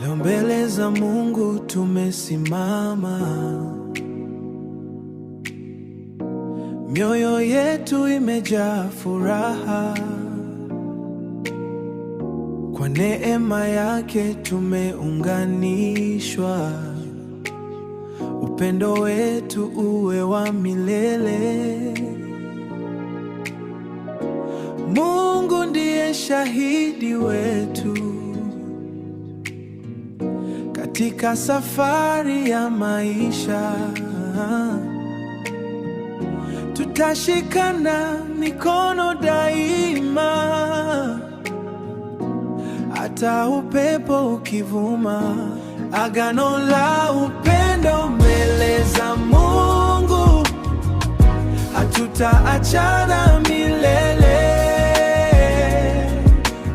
Leo mbele za Mungu tumesimama, mioyo yetu imejaa furaha. Kwa neema yake tumeunganishwa, upendo wetu uwe wa milele. Mungu ndiye shahidi wetu katika safari ya maisha. Tutashikana mikono daima, hata upepo ukivuma. Agano la upendo mbele za Mungu, hatutaachana milele.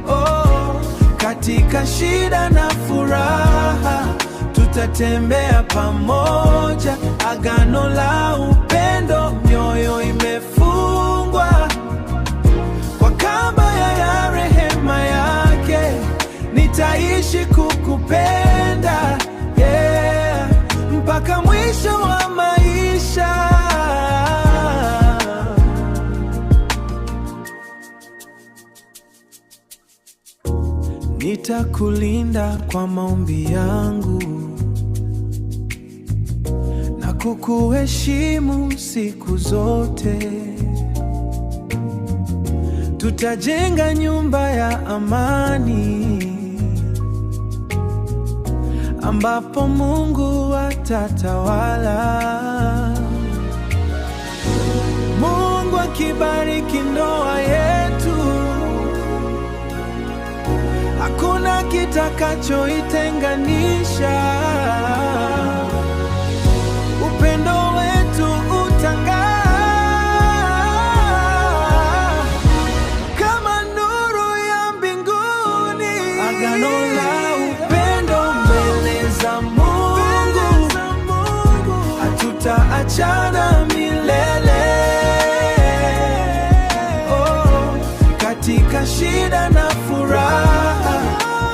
Oh, katika shida na furaha tutatembea pamoja. Agano la upendo, mioyo imefungwa kwa kamba ya rehema yake. Nitaishi kukupenda, yeah, mpaka mwisho wa maisha. Nitakulinda kwa maombi yangu na kukuheshimu siku zote. Tutajenga nyumba ya amani ambapo Mungu atatawala. Mungu akibariki ndoa yetu, hakuna kitakachoitenganisha. Upendo wetu utang'aa kama nuru ya mbinguni. Agano la upendo mbele za Mungu, hatutaachana milele. Oh, katika shida na furaha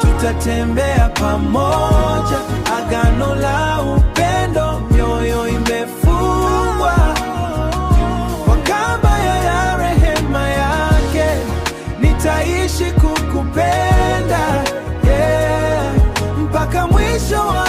tutatembea pamoja. Agano la upendo, mioyo imefungwa kwa kamba ya rehema yake. Nitaishi kukupenda, yeah, mpaka mwisho wa